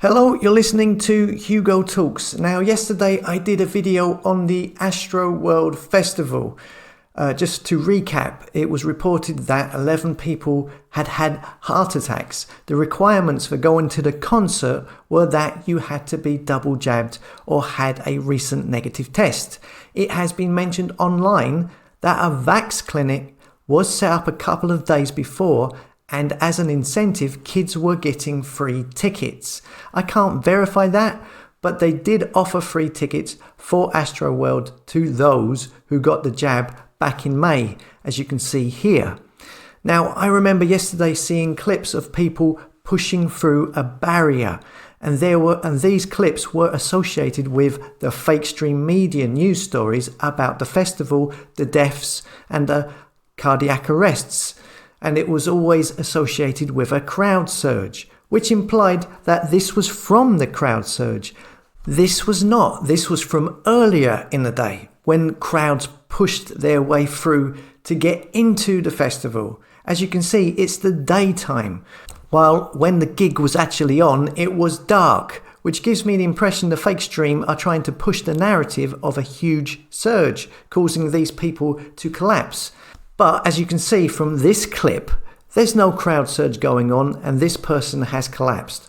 Hello, you're listening to Hugo Talks. Now, yesterday I did a video on the ASTROWORLD festival. Just to recap, it was reported that 11 people had heart attacks. The requirements for going to the concert were that you had to be double jabbed or had a recent negative test. It has been mentioned online that a vax clinic was set up a couple of days before, and as an incentive, kids were getting free tickets. I can't verify that, but they did offer free tickets for ASTROWORLD to those who got the jab back in May, as you can see here. Now, I remember yesterday seeing clips of people pushing through a barrier, and these clips were associated with the fake stream media news stories about the festival, the deaths, and the cardiac arrests. And it was always associated with a crowd surge, which implied that this was from the crowd surge. This was not. This was from earlier in the day, when crowds pushed their way through to get into the festival. As you can see, it's the daytime, while when the gig was actually on, it was dark, which gives me the impression the fake stream are trying to push the narrative of a huge surge, causing these people to collapse. But as you can see from this clip, there's no crowd surge going on and this person has collapsed.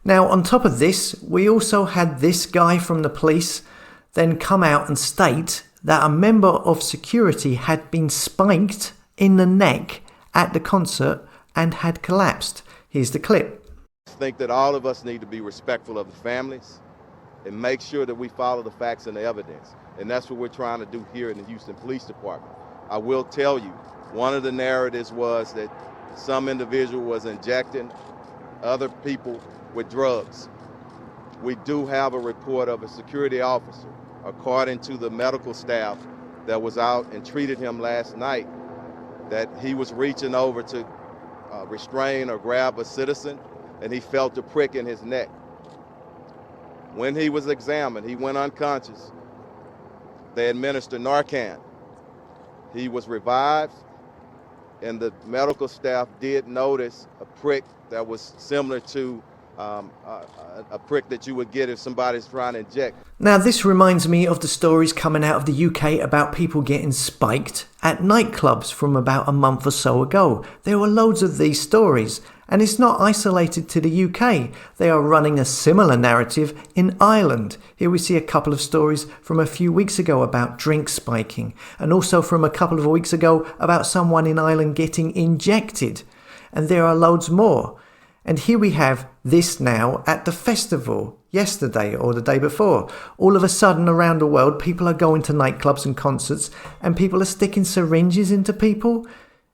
Now, on top of this, we also had this guy from the police then come out and state that a member of security had been spiked in the neck at the concert and had collapsed. Here's the clip. I think that all of us need to be respectful of the families and make sure that we follow the facts and the evidence. And that's what we're trying to do here in the Houston Police Department. I will tell you, one of the narratives was that some individual was injecting other people with drugs. We do have a report of a security officer, according to the medical staff that was out and treated him last night, that he was reaching over to restrain or grab a citizen and he felt a prick in his neck. When he was examined, he went unconscious. They administered Narcan. He was revived, and the medical staff did notice a prick that was similar to a prick that you would get if somebody's trying to inject. Now, this reminds me of the stories coming out of the UK about people getting spiked at nightclubs from about a month or so ago. There were loads of these stories, and it's not isolated to the UK. They are running a similar narrative in Ireland. Here we see a couple of stories from a few weeks ago about drink spiking, and also from a couple of weeks ago about someone in Ireland getting injected. And there are loads more. And here we have this now at the festival yesterday or the day before. All of a sudden around the world, people are going to nightclubs and concerts and people are sticking syringes into people.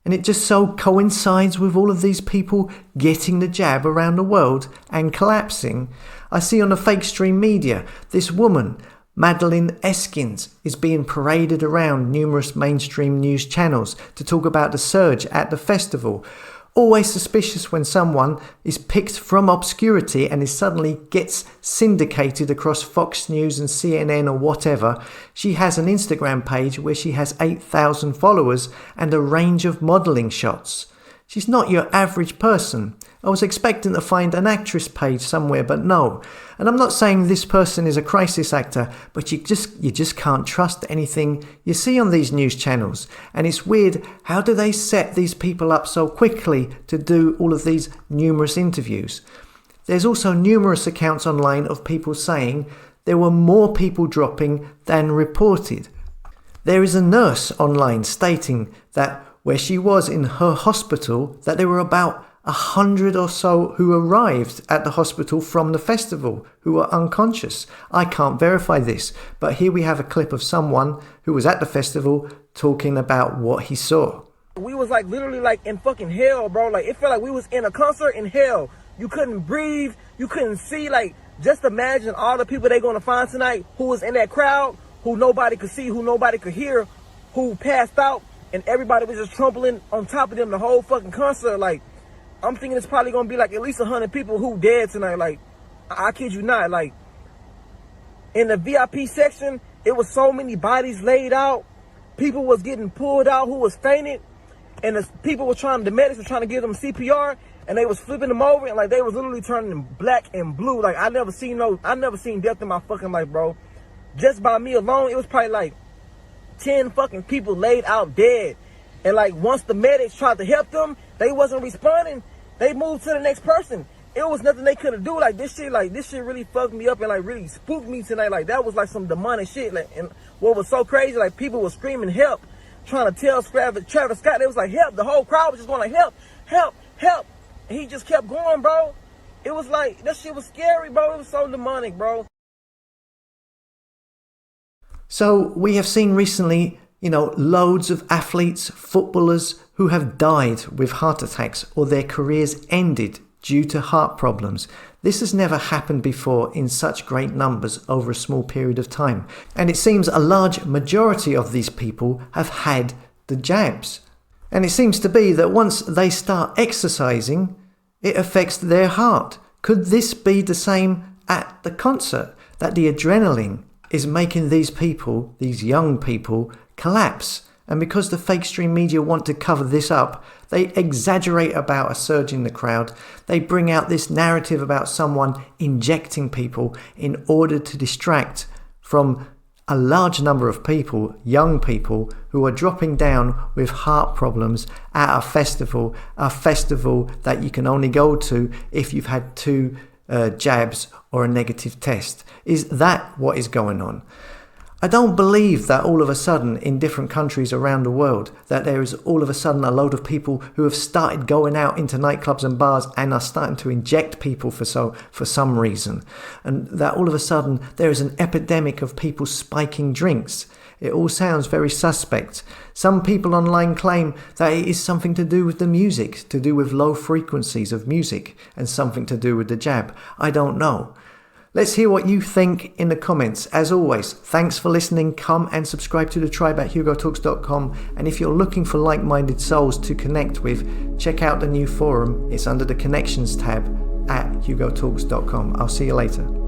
And it just so coincides with all of these people getting the jab around the world and collapsing. I see on the fake stream media, this woman, Madeleine Eskins, is being paraded around numerous mainstream news channels to talk about the surge at the festival. Always suspicious when someone is picked from obscurity and suddenly gets syndicated across Fox News and CNN or whatever. She has an Instagram page where she has 8,000 followers and a range of modelling shots. She's not your average person. I was expecting to find an actress page somewhere, but no. And I'm not saying this person is a crisis actor, but you just can't trust anything you see on these news channels. And it's weird, how do they set these people up so quickly to do all of these numerous interviews? There's also numerous accounts online of people saying there were more people dropping than reported. There is a nurse online stating that where she was in her hospital, that there were about 100 or so who arrived at the hospital from the festival who were unconscious. I can't verify this, but here we have a clip of someone who was at the festival talking about what he saw. We was like literally like in fucking hell, bro. Like it felt like we was in a concert in hell. You couldn't breathe, you couldn't see, like Just imagine all the people they're going to find tonight who was in that crowd, who nobody could see, who nobody could hear, who passed out, and everybody was just trampling on top of them the whole fucking concert. Like, I'm thinking it's probably going to be like at least 100 people who dead tonight. Like, I kid you not. Like, in the VIP section, it was so many bodies laid out. People was getting pulled out who was fainted. And the medics were trying to give them CPR, and they was flipping them over, and like they was literally turning black and blue. Like I never seen death in my fucking life, bro. Just by me alone, it was probably like 10 fucking people laid out dead. And like once the medics tried to help them, they wasn't responding. They moved to the next person. It was nothing they could have do. Like this shit really fucked me up and like really spooked me tonight. Like that was like some demonic shit. Like, and what was so crazy, like people were screaming help, trying to tell Travis Scott. They was like help. The whole crowd was just going like help, help, help. And he just kept going, bro. It was like that shit was scary, bro. It was so demonic, bro. So we have seen recently, loads of athletes, footballers who have died with heart attacks or their careers ended due to heart problems. This has never happened before in such great numbers over a small period of time. And it seems a large majority of these people have had the jabs. And it seems to be that once they start exercising, it affects their heart. Could this be the same at the concert? That the adrenaline is making these people, these young people, collapse. And because the fake stream media want to cover this up, they exaggerate about a surge in the crowd. They bring out this narrative about someone injecting people in order to distract from a large number of people, young people, who are dropping down with heart problems at a festival that you can only go to if you've had 2 jabs or a negative test. Is that what is going on? I don't believe that all of a sudden in different countries around the world that there is all of a sudden a load of people who have started going out into nightclubs and bars and are starting to inject people for some reason, and that all of a sudden there is an epidemic of people spiking drinks. It all sounds very suspect. Some people online claim that it is something to do with the music, to do with low frequencies of music, and something to do with the jab. I don't know. Let's hear what you think in the comments. As always, thanks for listening. Come and subscribe to the tribe at hugotalks.com. And if you're looking for like-minded souls to connect with, check out the new forum. It's under the connections tab at hugotalks.com. I'll see you later.